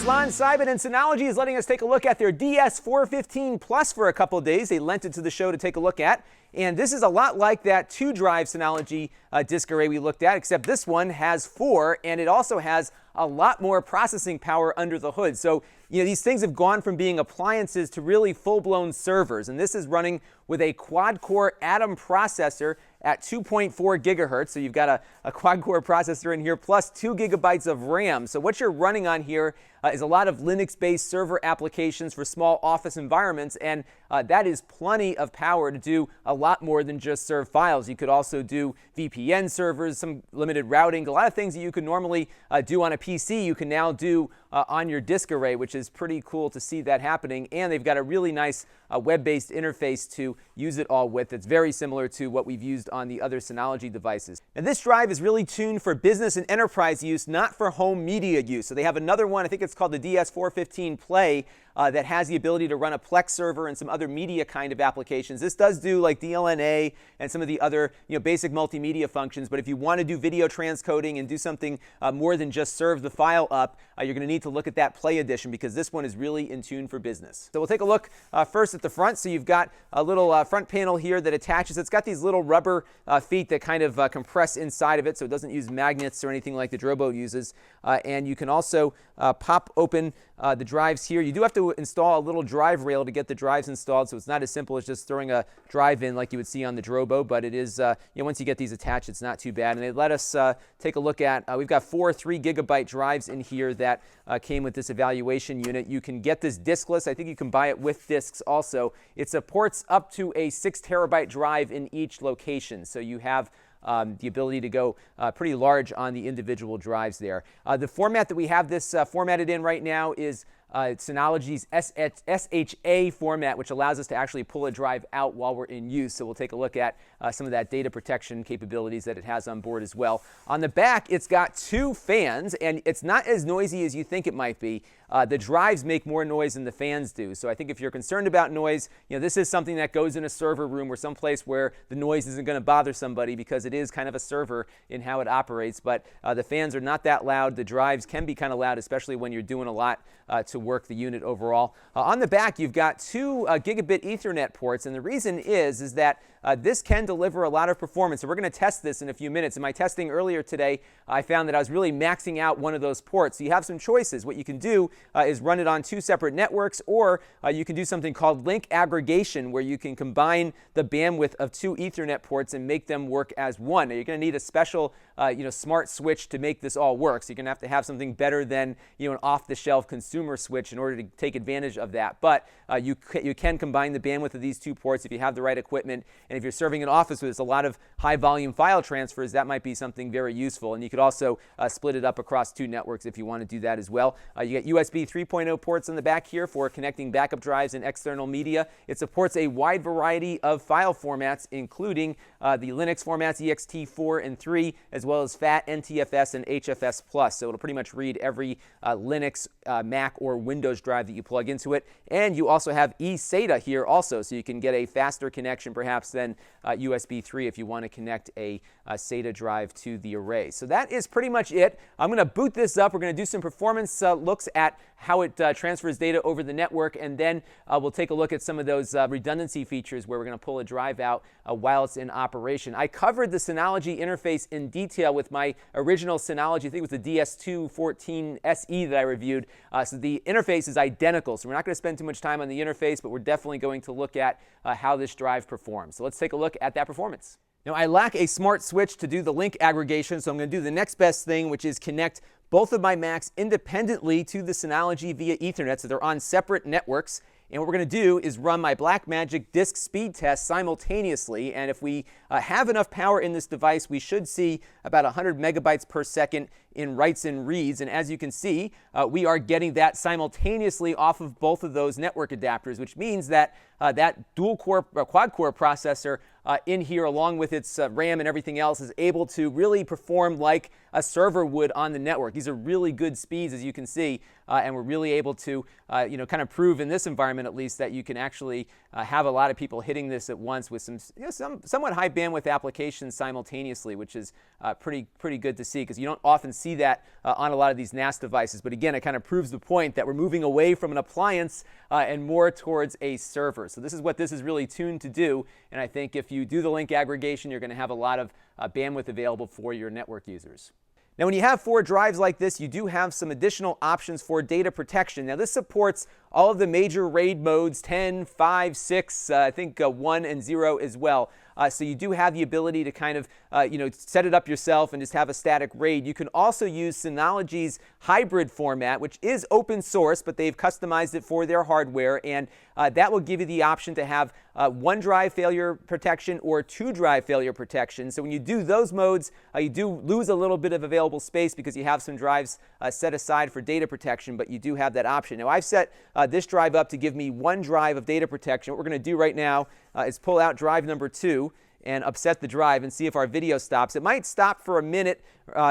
Lon Simon, and Synology is letting us take a look at their DS415 Plus for a couple of days. They lent it to the show to take a look at. And this is a lot like that 2-drive Synology disk array we looked at, except this one has 4, and it also has a lot more processing power under the hood. So, these things have gone from being appliances to really full-blown servers. And this is running with a quad-core Atom processor at 2.4 gigahertz. So you've got a quad-core processor in here plus 2 gigabytes of RAM. So what you're running on here is a lot of Linux-based server applications for small office environments, and that is plenty of power to do a lot more than just serve files. You could also do VPN servers, some limited routing, a lot of things that you could normally do on a PC, you can now do on your disk array, which is pretty cool to see that happening. And they've got a really nice web-based interface to use it all with. It's very similar to what we've used on the other Synology devices. And this drive is really tuned for business and enterprise use, not for home media use. So they have another one, I think it's called the DS415 Play, that has the ability to run a Plex server and some other media kind of applications. This does do like DLNA and some of the other basic multimedia functions, but if you want to do video transcoding and do something more than just serve the file up, you're going to need to look at that Play edition because this one is really in tune for business. So we'll take a look first at the front. So you've got a little front panel here that attaches. It's got these little rubber feet that kind of compress inside of it, so it doesn't use magnets or anything like the Drobo uses. And you can also pop open the drives here. You do have to install a little drive rail to get the drives installed, so it's not as simple as just throwing a drive in like you would see on the Drobo, but it is, once you get these attached, it's not too bad. And they let us take a look at, we've got 4 3-gigabyte drives in here that came with this evaluation unit. You can get this diskless. I think you can buy it with disks also. It supports up to a 6 terabyte drive in each location, so you have the ability to go pretty large on the individual drives there. The format that we have this formatted in right now is Synology's SHA format, which allows us to actually pull a drive out while we're in use. So we'll take a look at some of that data protection capabilities that it has on board as well. On the back, it's got 2 fans, and it's not as noisy as you think it might be. The drives make more noise than the fans do. So I think if you're concerned about noise, this is something that goes in a server room or someplace where the noise isn't going to bother somebody because it is kind of a server in how it operates. But the fans are not that loud. The drives can be kind of loud, especially when you're doing a lot to work the unit overall. On the back, you've got 2 gigabit Ethernet ports, and the reason is that this can deliver a lot of performance. So we're going to test this in a few minutes. In my testing earlier today, I found that I was really maxing out one of those ports. So you have some choices. What you can do is run it on 2 separate networks, or you can do something called link aggregation, where you can combine the bandwidth of 2 Ethernet ports and make them work as one. Now, you're going to need a special smart switch to make this all work. So you're going to have something better than an off-the-shelf consumer switch in order to take advantage of that. But you can combine the bandwidth of these 2 ports if you have the right equipment. And if you're serving an office with a lot of high-volume file transfers, that might be something very useful. And you could also split it up across 2 networks if you want to do that as well. You get USB 3.0 ports on the back here for connecting backup drives and external media. It supports a wide variety of file formats, including the Linux formats ext4 and 3, as well as FAT, NTFS, and HFS+. So it'll pretty much read every Linux, Mac, or Windows drive that you plug into it. And you also have eSATA here also, so you can get a faster connection perhaps than USB 3 if you want to connect a SATA drive to the array. So that is pretty much it. I'm going to boot this up. We're going to do some performance looks at how it transfers data over the network, and then we'll take a look at some of those redundancy features where we're going to pull a drive out while it's in operation. I covered the Synology interface in detail with my original Synology, I think it was the DS214 SE that I reviewed. So the interface is identical, so we're not going to spend too much time on the interface, but we're definitely going to look at how this drive performs. So let's take a look at that performance. Now, I lack a smart switch to do the link aggregation, so I'm going to do the next best thing, which is connect both of my Macs independently to the Synology via Ethernet, so they're on separate networks. And what we're going to do is run my Blackmagic disk speed test simultaneously. And if we have enough power in this device, we should see about 100 megabytes per second in writes and reads. And as you can see, we are getting that simultaneously off of both of those network adapters, which means that that dual-core, quad-core processor in here, along with its RAM and everything else, is able to really perform like a server would on the network. These are really good speeds, as you can see, and we're really able to, kind of prove in this environment at least that you can actually have a lot of people hitting this at once with some somewhat high bandwidth applications simultaneously, which is pretty good to see because you don't often see see that on a lot of these NAS devices. But again, it kind of proves the point that we're moving away from an appliance and more towards a server. So this is what this is really tuned to do. And I think if you do the link aggregation, you're going to have a lot of bandwidth available for your network users. Now, when you have 4 drives like this, you do have some additional options for data protection. Now, this supports all of the major RAID modes, 10, 5, 6, I think 1 and 0 as well. So you do have the ability to kind of, set it up yourself and just have a static RAID. You can also use Synology's hybrid format, which is open source, but they've customized it for their hardware, and that will give you the option to have 1 drive failure protection or 2 drive failure protection. So when you do those modes, you do lose a little bit of available space because you have some drives set aside for data protection, but you do have that option. Now, I've set this drive up to give me 1 drive of data protection. What we're going to do right now is pull out drive number 2 and upset the drive and see if our video stops. It might stop for a minute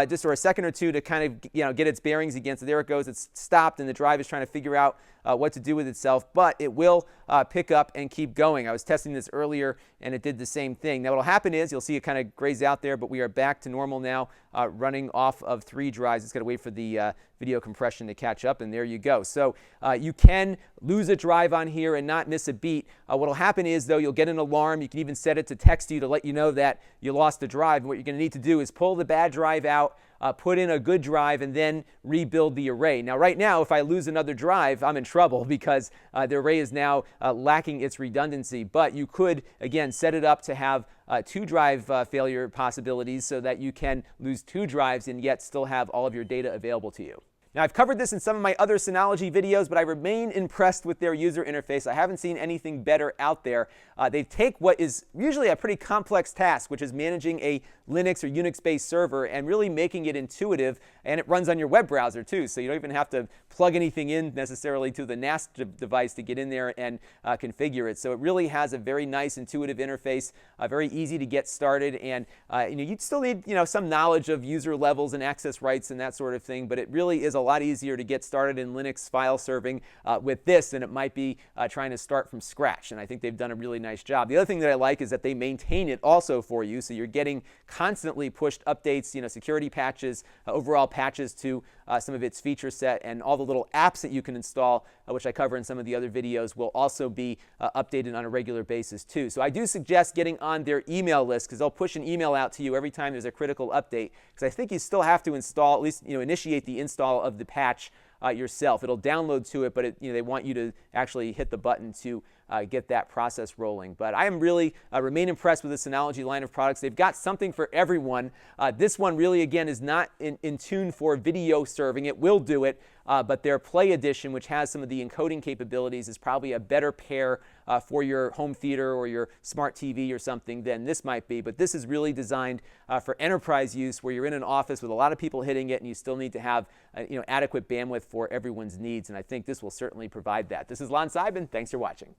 just or a second or two to kind of get its bearings again. So there it goes. It's stopped, and the drive is trying to figure out what to do with itself, but it will pick up and keep going. I was testing this earlier, and it did the same thing. Now, what will happen is you'll see it kind of graze out there, but we are back to normal now, running off of 3 drives. It's got to wait for the video compression to catch up, and there you go. So you can lose a drive on here and not miss a beat. What will happen is, though, you'll get an alarm. You can even set it to text you to let you know that you lost a drive. And what you're going to need to do is pull the bad drive out, put in a good drive, and then rebuild the array. Now, right now, if I lose another drive, I'm in trouble because the array is now lacking its redundancy. But you could, again, set it up to have 2 drive failure possibilities so that you can lose 2 drives and yet still have all of your data available to you. Now, I've covered this in some of my other Synology videos, but I remain impressed with their user interface. I haven't seen anything better out there. They take what is usually a pretty complex task, which is managing a Linux or Unix-based server, and really making it intuitive, and it runs on your web browser too, so you don't even have to plug anything in necessarily to the NAS device to get in there and configure it. So it really has a very nice intuitive interface, very easy to get started, and you'd still need some knowledge of user levels and access rights and that sort of thing, but it really is a lot easier to get started in Linux file serving with this than it might be trying to start from scratch, and I think they've done a really nice job. The other thing that I like is that they maintain it also for you, so you're getting constantly pushed updates, security patches, overall patches to some of its feature set, and all the little apps that you can install, which I cover in some of the other videos, will also be updated on a regular basis too. So I do suggest getting on their email list, because they'll push an email out to you every time there's a critical update, because I think you still have to install, at least initiate the install of the patch yourself. It'll download to it, but they want you to actually hit the button to get that process rolling. But I am really remain impressed with the Synology line of products. They've got something for everyone. This one really, again, is not in tune for video serving. It will do it, but their Play Edition, which has some of the encoding capabilities, is probably a better pair for your home theater or your smart TV or something than this might be. But this is really designed for enterprise use, where you're in an office with a lot of people hitting it, and you still need to have adequate bandwidth for everyone's needs. And I think this will certainly provide that. This is Lon.TV. Thanks for watching.